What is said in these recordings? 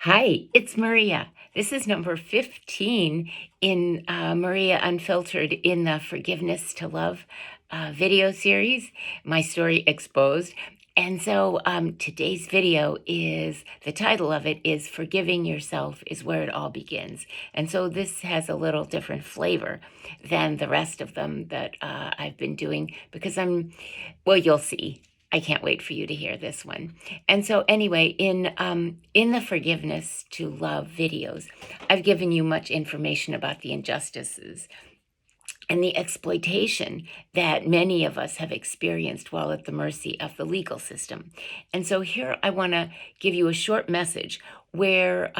Hi, it's Maria. This is number 15 in Maria Unfiltered in the Forgiveness to Love video series, My Story Exposed. And so today's video is, the title of it is Forgiving Yourself is Where It All Begins. And so this has a little different flavor than the rest of them that I've been doing because well, you'll see. I can't wait for you to hear this one. And so anyway, in the Forgiveness to Love videos, I've given you much information about the injustices and the exploitation that many of us have experienced while at the mercy of the legal system. And so here I want to give you a short message where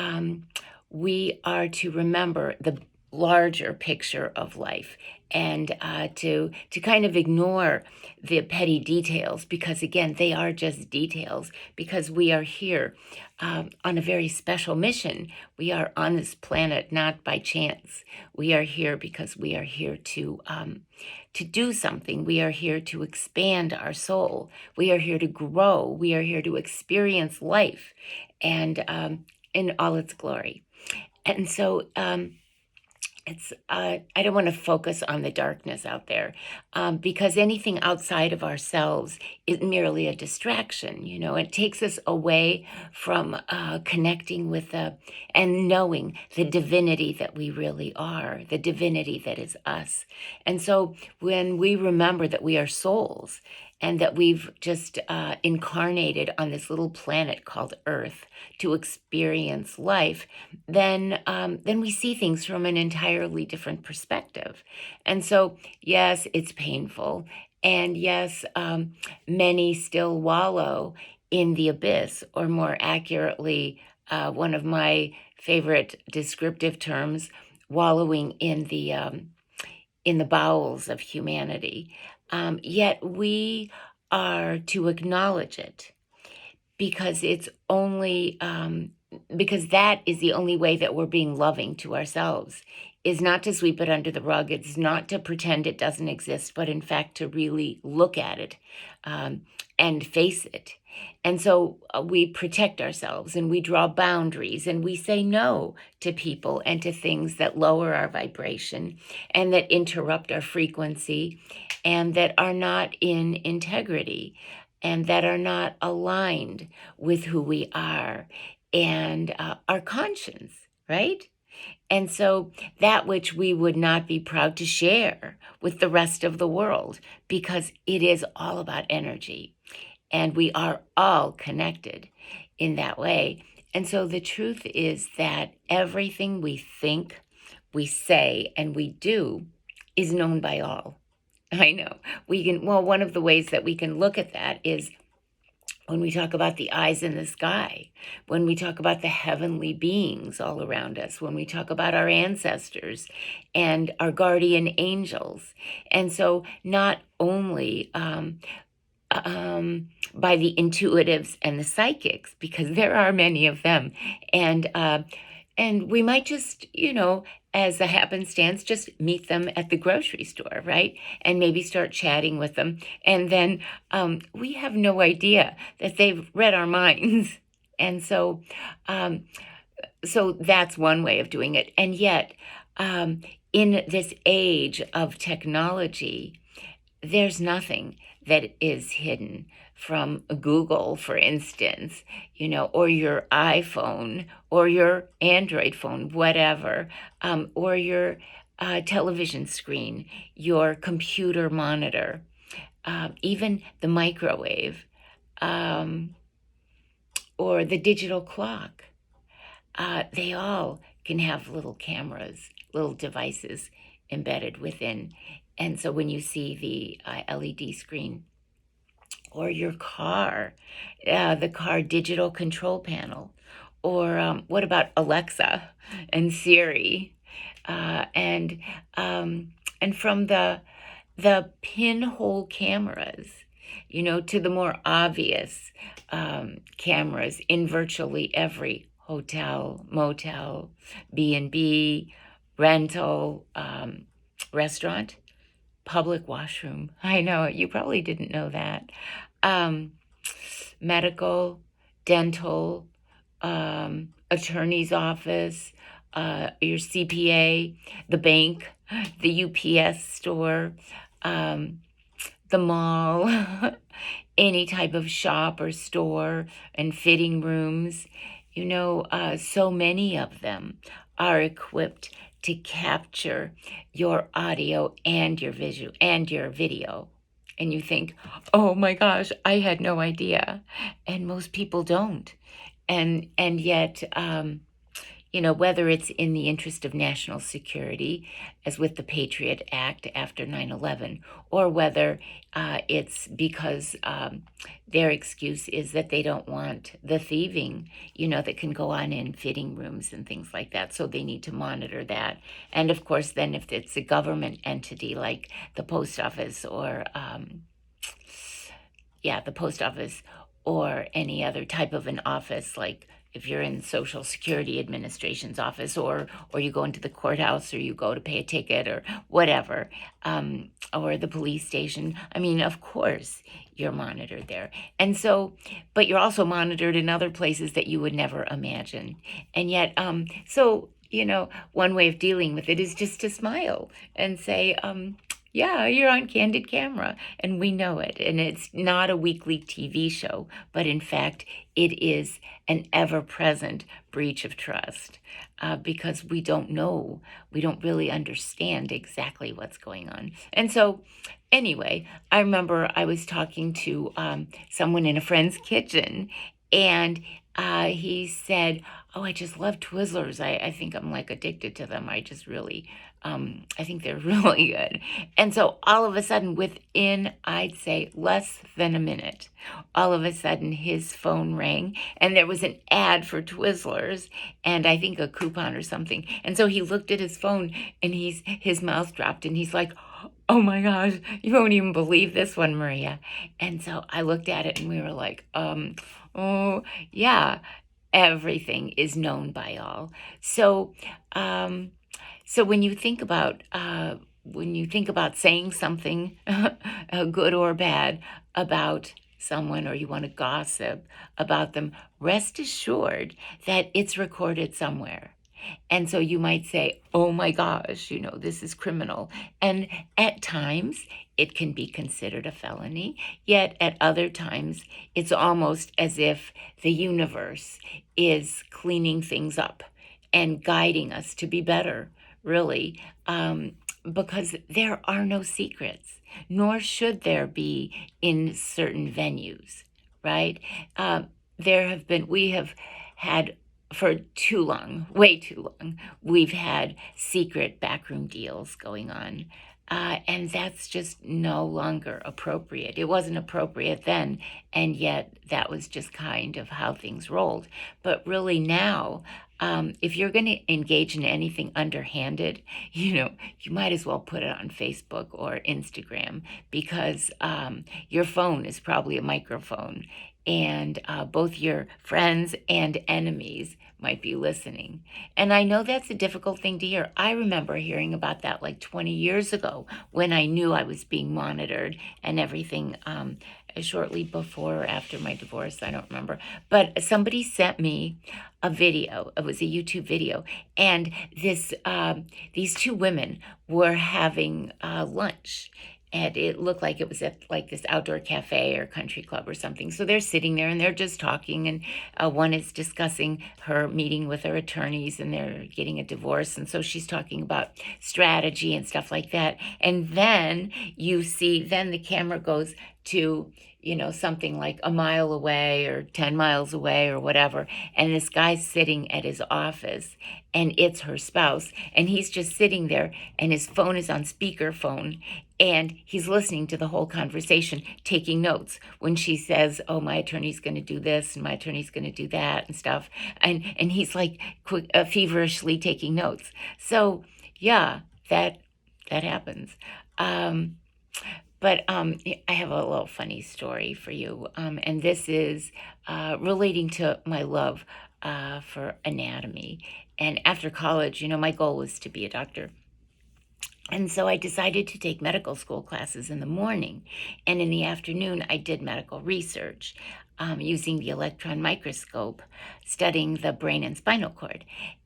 we are to remember the larger picture of life and to kind of ignore the petty details, because again, they are just details, because we are here on a very special mission. We are on this planet not by chance. We are here because we are here to do something. We are here to expand our soul. We are here to grow. We are here to experience life and in all its glory. And so I don't want to focus on the darkness out there because anything outside of ourselves is merely a distraction. You know, it takes us away from connecting with and knowing the divinity that we really are, the divinity that is us. And so when we remember that we are souls and that we've just incarnated on this little planet called Earth to experience life, then we see things from an entirely different perspective. And so, yes, it's painful, and yes, many still wallow in the abyss, or more accurately, one of my favorite descriptive terms, wallowing in the bowels of humanity. Yet we are to acknowledge it because it's only because that is the only way that we're being loving to ourselves, is not to sweep it under the rug. It's not to pretend it doesn't exist, but in fact to really look at it and face it. And so we protect ourselves and we draw boundaries and we say no to people and to things that lower our vibration and that interrupt our frequency and that are not in integrity and that are not aligned with who we are and our conscience, right? And so that which we would not be proud to share with the rest of the world, because it is all about energy and we are all connected in that way. And so the truth is that everything we think, we say, and we do is known by all. I know one of the ways that we can look at that is when we talk about the eyes in the sky, when we talk about the heavenly beings all around us, when we talk about our ancestors and our guardian angels. And so not only by the intuitives and the psychics, because there are many of them, and we might just, as a happenstance, just meet them at the grocery store, right? And maybe start chatting with them. And then we have no idea that they've read our minds. And so, so that's one way of doing it. And yet, in this age of technology, there's nothing that is hidden from Google, for instance, or your iPhone or your Android phone, whatever, or your television screen, your computer monitor, even the microwave, or the digital clock. They all can have little cameras, little devices embedded within. And so when you see the LED screen, or your car, the car digital control panel, or what about Alexa and Siri, and from the pinhole cameras, to the more obvious cameras in virtually every hotel, motel, B&B, rental, restaurant, public washroom. I know, you probably didn't know that. Medical, dental, attorney's office, your CPA, the bank, the UPS store, um, the mall, any type of shop or store and fitting rooms. So many of them are equipped to capture your audio and your visual and your video. And you think, oh my gosh, I had no idea. And most people don't. And yet, whether it's in the interest of national security, as with the Patriot Act after 9/11, or whether it's because their excuse is that they don't want the thieving, that can go on in fitting rooms and things like that. So they need to monitor that. And of course, then if it's a government entity like the post office the post office or any other type of an office, like if you're in Social Security Administration's office, or you go into the courthouse, or you go to pay a ticket or whatever, or the police station. I mean, of course, you're monitored there. And so, but you're also monitored in other places that you would never imagine. And yet, one way of dealing with it is just to smile and say, yeah, you're on candid camera, and we know it. And it's not a weekly TV show, but in fact, it is an ever present breach of trust because we don't know, we don't really understand exactly what's going on. And so, anyway, I remember I was talking to someone in a friend's kitchen, and he said, oh, I just love Twizzlers. I think I'm like addicted to them. I just really, I think they're really good. And so all of a sudden, within, I'd say, less than a minute, all of a sudden his phone rang and there was an ad for Twizzlers and I think a coupon or something. And so he looked at his phone and his mouth dropped and he's like, oh my gosh, you won't even believe this one, Maria. And so I looked at it and we were like, oh, yeah, everything is known by all. So, so when you think about saying something, good or bad, about someone, or you want to gossip about them, rest assured that it's recorded somewhere. And so you might say, oh my gosh, this is criminal. And at times it can be considered a felony, yet at other times it's almost as if the universe is cleaning things up and guiding us to be better, really, because there are no secrets, nor should there be in certain venues, right? We have had for too long, way too long, we've had secret backroom deals going on. And that's just no longer appropriate. It wasn't appropriate then, and yet that was just kind of how things rolled. But really now, if you're going to engage in anything underhanded, you might as well put it on Facebook or Instagram because your phone is probably a microphone, and both your friends and enemies might be listening. And I know that's a difficult thing to hear. I remember hearing about that like 20 years ago when I knew I was being monitored and everything, shortly before or after my divorce, I don't remember. But somebody sent me a video. It was a YouTube video. And these two women were having lunch. And it looked like it was at like this outdoor cafe or country club or something. So they're sitting there and they're just talking. And one is discussing her meeting with her attorneys and they're getting a divorce. And so she's talking about strategy and stuff like that. And then then the camera goes to, something like a mile away or 10 miles away or whatever. And this guy's sitting at his office and it's her spouse. And he's just sitting there and his phone is on speakerphone. And he's listening to the whole conversation, taking notes when she says, oh, my attorney's going to do this and my attorney's going to do that and stuff. And he's like feverishly taking notes. So, yeah, that happens. But I have a little funny story for you. And this is relating to my love for anatomy. And after college, my goal was to be a doctor. And so I decided to take medical school classes in the morning. And in the afternoon, I did medical research. using the electron microscope, studying the brain and spinal cord.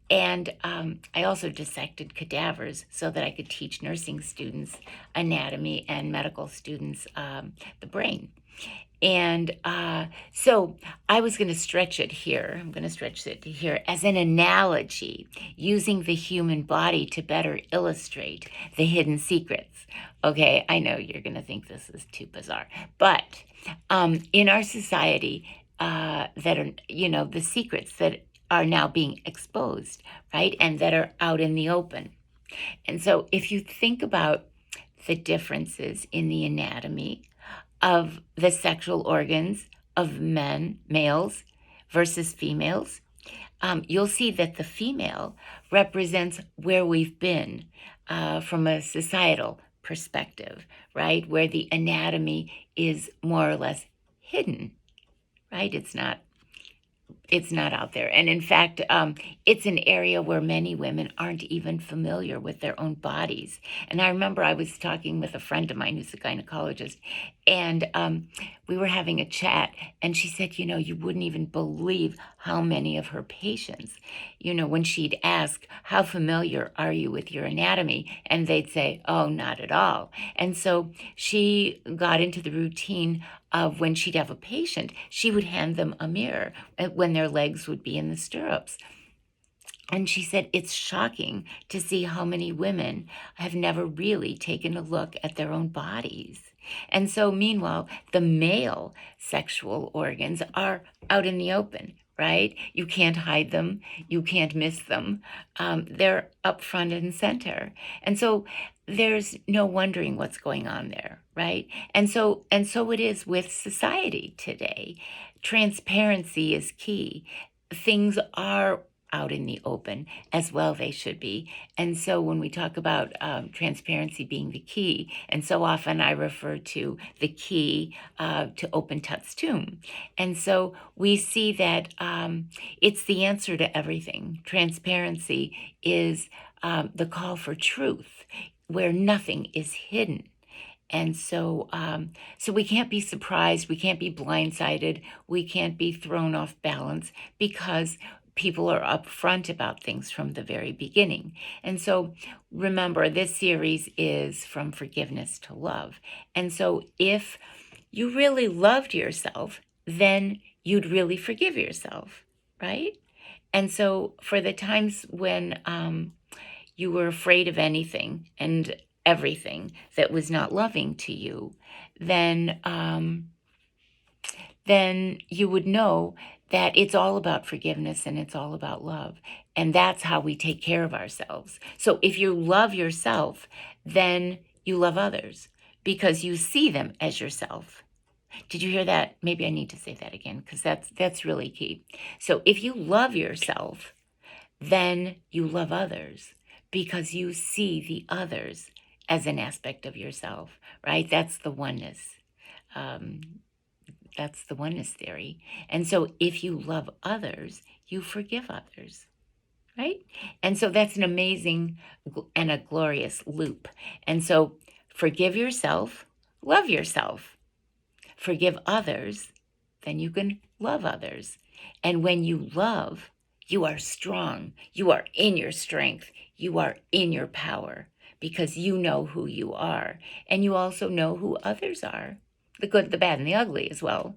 And I also dissected cadavers so that I could teach nursing students anatomy and medical students the brain. And so I was going to stretch it here. I'm going to stretch it here as an analogy, using the human body to better illustrate the hidden secrets. Okay, I know you're going to think this is too bizarre, but in our society, that are, the secrets that are now being exposed, right, and that are out in the open. And so if you think about the differences in the anatomy of the sexual organs of males versus females, you'll see that the female represents where we've been from a societal perspective, right? Where the anatomy is more or less hidden, right? It's not out there. And in fact, it's an area where many women aren't even familiar with their own bodies. And I remember I was talking with a friend of mine who's a gynecologist, and we were having a chat, and she said, you wouldn't even believe how many of her patients, when she'd ask, how familiar are you with your anatomy? And they'd say, oh, not at all. And so she got into the routine of when she'd have a patient, she would hand them a mirror when their legs would be in the stirrups. And she said, it's shocking to see how many women have never really taken a look at their own bodies. And so, meanwhile, the male sexual organs are out in the open, right? You can't hide them. You can't miss them. They're up front and center. And so there's no wondering what's going on there, right? And so it is with society today. Transparency is key. Things are out in the open, as well they should be. And so when we talk about transparency being the key, and so often I refer to the key to open Tut's tomb. And so we see that it's the answer to everything. Transparency is the call for truth, where nothing is hidden. And so we can't be surprised, we can't be blindsided, we can't be thrown off balance, because people are upfront about things from the very beginning. And so remember, this series is from forgiveness to love. And so if you really loved yourself, then you'd really forgive yourself, right? And so for the times when you were afraid of anything and everything that was not loving to you, then you would know that it's all about forgiveness and it's all about love. And that's how we take care of ourselves. So if you love yourself, then you love others because you see them as yourself. Did you hear that? Maybe I need to say that again, because that's really key. So if you love yourself, then you love others because you see the others as an aspect of yourself, right? That's the oneness. That's the oneness theory. And so if you love others, you forgive others, right? And so that's an amazing and a glorious loop. And so forgive yourself, love yourself. Forgive others, then you can love others. And when you love, you are strong. You are in your strength. You are in your power because you know who you are. And you also know who others are, the good, the bad, and the ugly as well.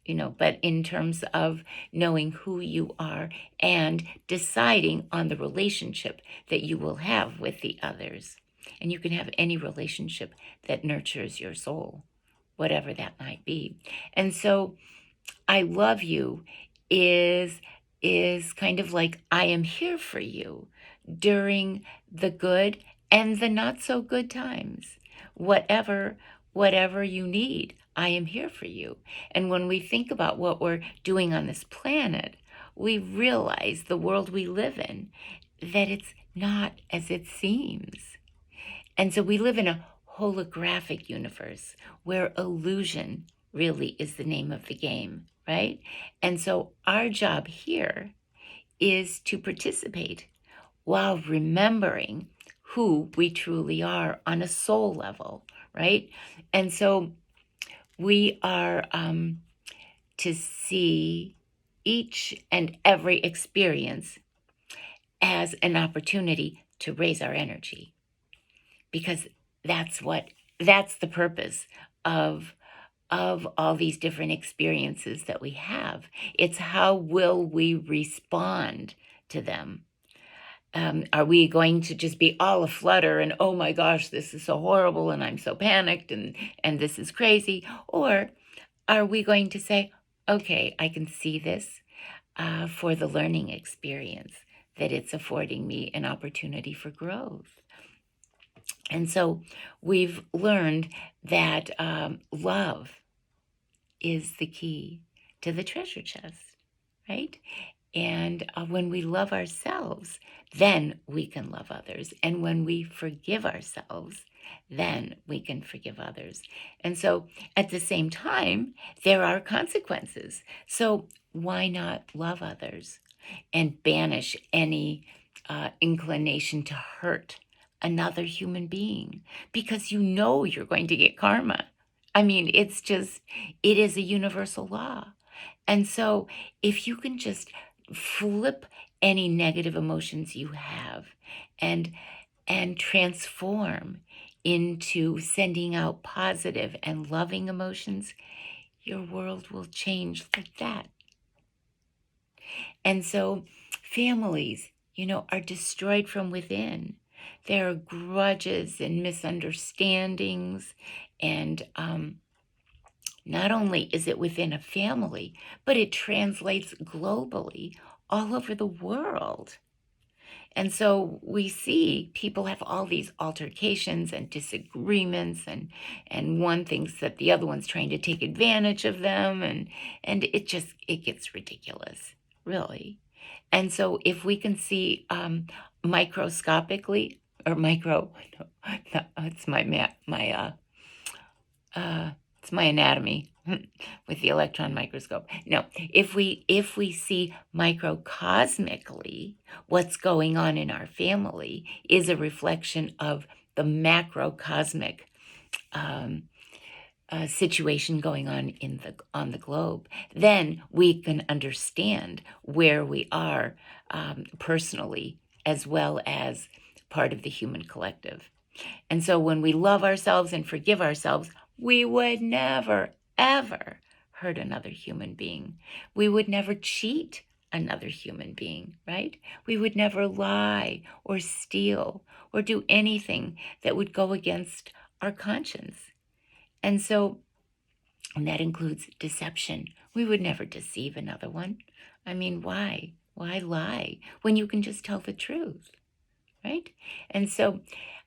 But in terms of knowing who you are and deciding on the relationship that you will have with the others. And you can have any relationship that nurtures your soul, whatever that might be. And so I love you is kind of like I am here for you during the good and the not so good times. Whatever you need, I am here for you. And when we think about what we're doing on this planet, we realize the world we live in, that it's not as it seems. And so we live in a holographic universe where illusion really is the name of the game, right? And so our job here is to participate while remembering who we truly are on a soul level, right? And so we are to see each and every experience as an opportunity to raise our energy, because that's what that's the purpose of all these different experiences that we have. It's how will we respond to them? Are we going to just be all aflutter and, oh my gosh, this is so horrible and I'm so panicked and this is crazy? Or are we going to say, okay, I can see this for the learning experience, that it's affording me an opportunity for growth? And so we've learned that love is the key to the treasure chest, right? And when we love ourselves, then we can love others. And when we forgive ourselves, then we can forgive others. And so at the same time, there are consequences. So why not love others and banish any inclination to hurt another human being? Because you know you're going to get karma. I mean, it is a universal law. And so if you can just flip any negative emotions you have and transform into sending out positive and loving emotions, your world will change like that. And so families, are destroyed from within. There are grudges and misunderstandings, and not only is it within a family, but it translates globally all over the world. And so we see people have all these altercations and disagreements, and one thinks that the other one's trying to take advantage of them, and it gets ridiculous, really. And so if we can see microscopically, or micro, no, it's it's my anatomy with the electron microscope. No, if we see microcosmically, what's going on in our family is a reflection of the macrocosmic situation going on the globe. Then we can understand where we are personally, as well as part of the human collective. And so when we love ourselves and forgive ourselves, we would never, ever hurt another human being. We would never cheat another human being, right? We would never lie or steal or do anything that would go against our conscience. And that includes deception. We would never deceive another one. I mean, why? Why lie when you can just tell the truth, right? And so,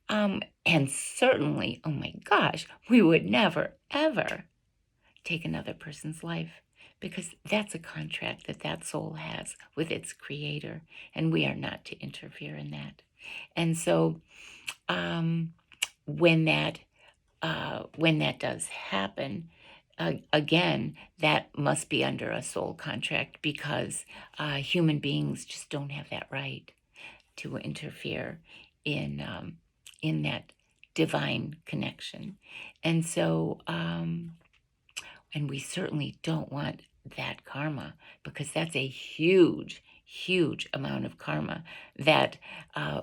and certainly, oh my gosh, we would never, ever take another person's life, because that's a contract that soul has with its creator, and we are not to interfere in that. And so, when that does happen, again, that must be under a soul contract, because human beings just don't have that right to interfere in that divine connection. And so, and we certainly don't want that karma, because that's a huge, huge amount of karma that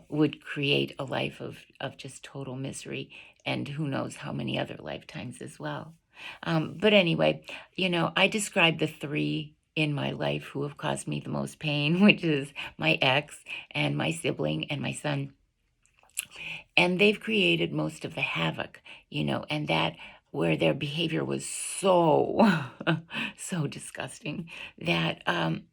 would create a life of just total misery, and who knows how many other lifetimes as well. But anyway, I describe the three in my life who have caused me the most pain, which is my ex and my sibling and my son. And they've created most of the havoc, and that where their behavior was so, so disgusting that I'd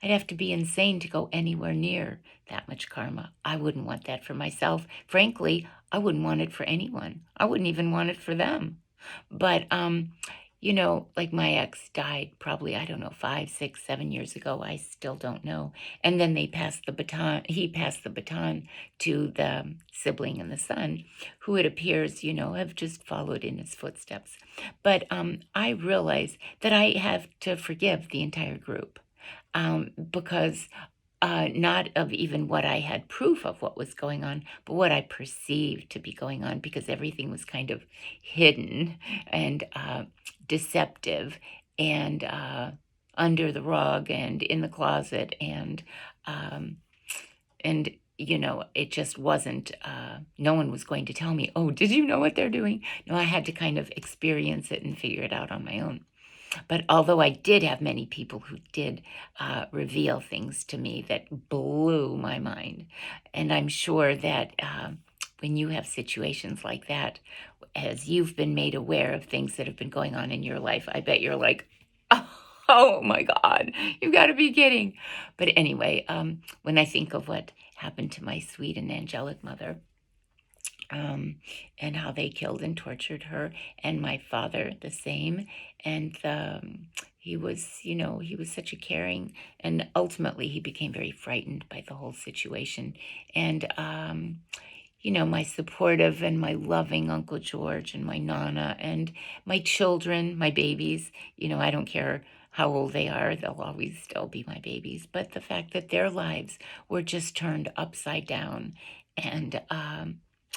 have to be insane to go anywhere near that much karma. I wouldn't want that for myself. Frankly, I wouldn't want it for anyone. I wouldn't even want it for them. But like my ex died probably, I don't know, 5, 6, 7 years ago. I still don't know. And then he passed the baton to the sibling and the son, who it appears, have just followed in his footsteps. But I realize that I have to forgive the entire group, because not of even what I had proof of what was going on, but what I perceived to be going on, because everything was kind of hidden and deceptive and under the rug and in the closet, um, and it just wasn't. No one was going to tell me, "Oh, did you know what they're doing?" No, I had to kind of experience it and figure it out on my own. But although I did have many people who did reveal things to me that blew my mind, and I'm sure that when you have situations like that, as you've been made aware of things that have been going on in your life, I bet you're like, oh my God, you've got to be kidding. But anyway, when I think of what happened to my sweet and angelic mother, and how they killed and tortured her, and my father the same. And he was such a caring, and ultimately he became very frightened by the whole situation. And my supportive and my loving Uncle George and my Nana and my children, my babies. I don't care how old they are, they'll always still be my babies. But the fact that their lives were just turned upside down, and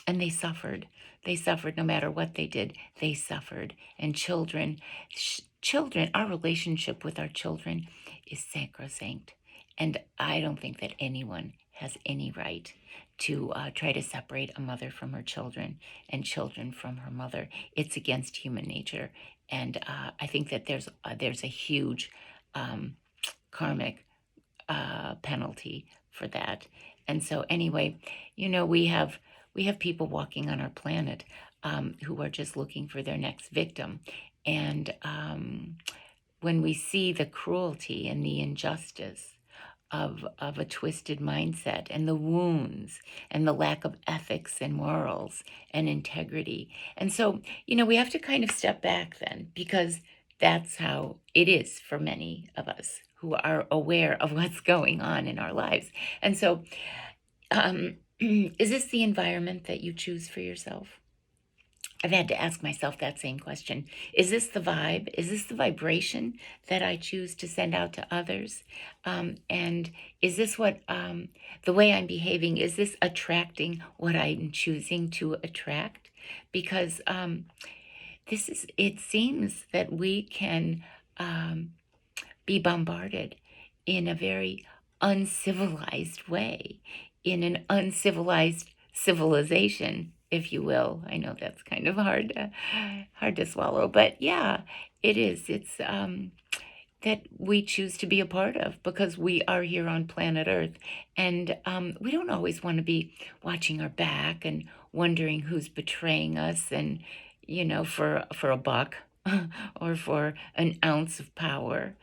they suffered. They suffered no matter what they did. They suffered. And children, our relationship with our children is sacrosanct. And I don't think that anyone has any right to try to separate a mother from her children and children from her mother. It's against human nature. And I think that there's a huge karmic penalty for that. And so anyway, we have people walking on our planet who are just looking for their next victim. And when we see the cruelty and the injustice of a twisted mindset, and the wounds and the lack of ethics and morals and integrity. And so, we have to kind of step back then, because that's how it is for many of us who are aware of what's going on in our lives. And so, is this the environment that you choose for yourself? I've had to ask myself that same question. Is this the vibe? Is this the vibration that I choose to send out to others? And is this the way I'm behaving, is this attracting what I'm choosing to attract? Because it seems that we can be bombarded in a very uncivilized way, in an uncivilized civilization, if you will. I know that's kind of hard to swallow, but yeah, it is. It's that we choose to be a part of, because we are here on planet Earth, and we don't always want to be watching our back and wondering who's betraying us, and for a buck or for an ounce of power.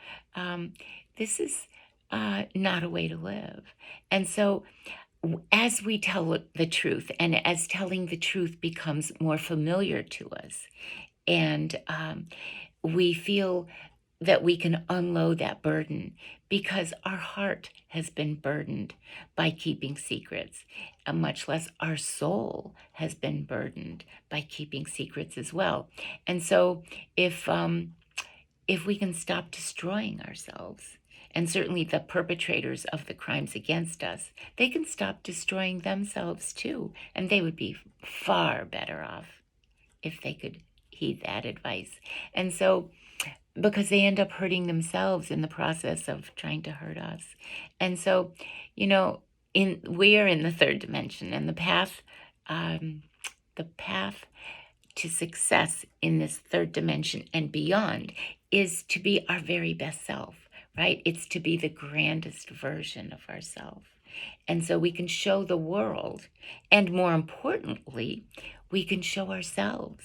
This is not a way to live. And so, as we tell the truth, and as telling the truth becomes more familiar to us, and we feel that we can unload that burden, because our heart has been burdened by keeping secrets, and much less our soul has been burdened by keeping secrets as well. And so, if we can stop destroying ourselves, and certainly the perpetrators of the crimes against us, they can stop destroying themselves too, and they would be far better off if they could heed that advice. And so, because they end up hurting themselves in the process of trying to hurt us. And so, we are in the third dimension, and the path to success in this third dimension and beyond is to be our very best self, right? It's to be the grandest version of ourselves. And so we can show the world, and more importantly, we can show ourselves,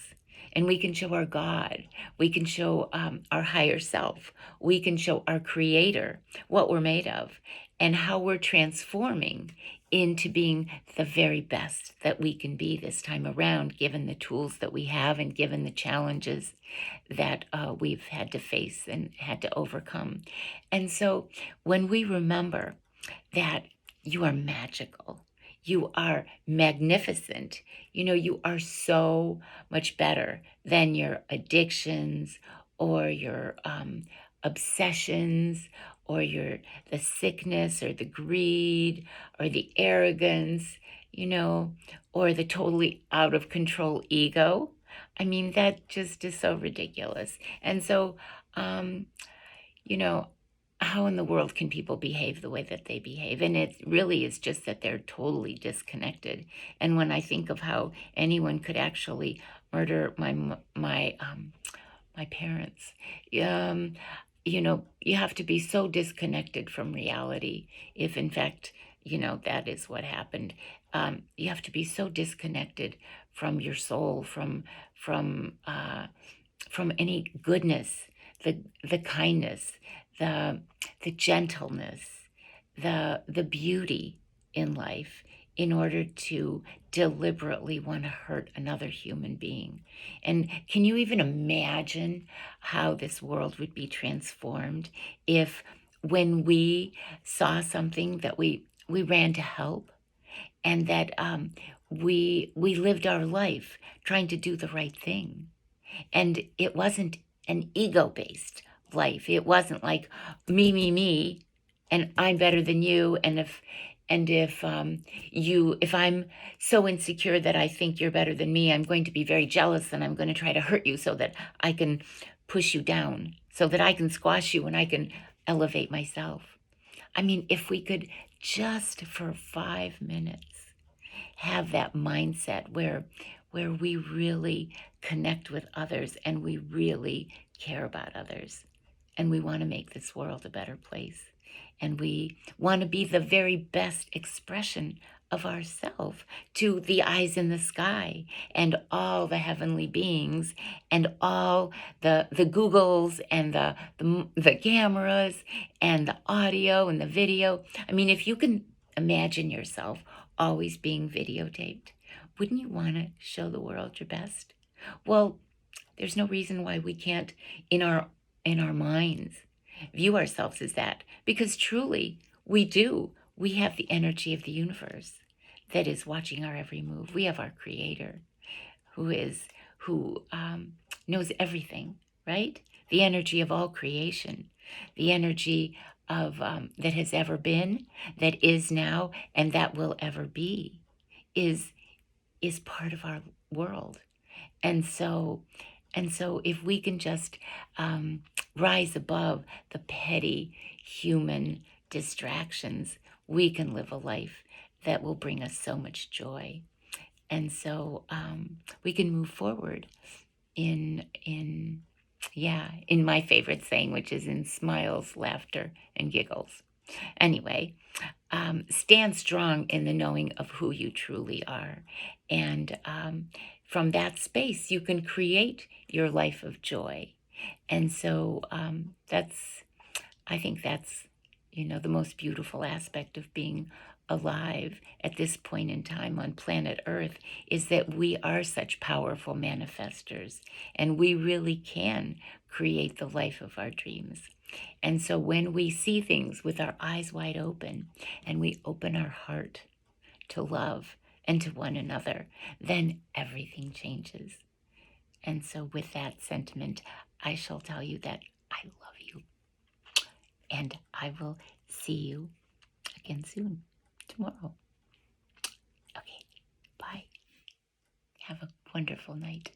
and we can show our God. We can show our higher self. We can show our Creator what we're made of, and how we're transforming into being the very best that we can be this time around, given the tools that we have and given the challenges that we've had to face and had to overcome. And so when we remember that you are magical, you are magnificent, you are so much better than your addictions, or your obsessions, or the sickness, or the greed, or the arrogance, or the totally out of control ego. I mean, that just is so ridiculous. And so um, you know, how in the world can people behave the way that they behave? And it really is just that they're totally disconnected. And when I think of how anyone could actually murder my parents, um, you have to be so disconnected from reality. If in fact, that is what happened. You have to be so disconnected from your soul, from uh, from any goodness, the kindness, the the gentleness, the beauty in life, in order to deliberately want to hurt another human being. And can you even imagine how this world would be transformed if, when we saw something, that we ran to help, and that we lived our life trying to do the right thing, and it wasn't an ego based life. It wasn't like me, and I'm better than you. And if I'm so insecure that I think you're better than me, I'm going to be very jealous, and I'm going to try to hurt you so that I can push you down, so that I can squash you and I can elevate myself. I mean, if we could just for 5 minutes have that mindset where we really connect with others, and we really care about others, and we want to make this world a better place, and we want to be the very best expression of ourselves to the eyes in the sky and all the heavenly beings and all the Googles and the cameras and the audio and the video. I mean, if you can imagine yourself always being videotaped, wouldn't you want to show the world your best? Well, there's no reason why we can't, in our minds, view ourselves as that, because truly we do. We have the energy of the universe that is watching our every move. We have our creator who knows everything, right? The energy of all creation, the energy of that has ever been, that is now, and that will ever be, is is part of our world. And so and so if we can just rise above the petty human distractions, we can live a life that will bring us so much joy. And so we can move forward in yeah, in my favorite saying, which is in smiles, laughter, and giggles. Anyway, stand strong in the knowing of who you truly are. And from that space, you can create your life of joy. And so I think that's, the most beautiful aspect of being alive at this point in time on planet Earth, is that we are such powerful manifestors, and we really can create the life of our dreams. And so when we see things with our eyes wide open, and we open our heart to love and to one another, then everything changes. And so with that sentiment, I shall tell you that I love you, and I will see you again soon, tomorrow. Okay, bye. Have a wonderful night.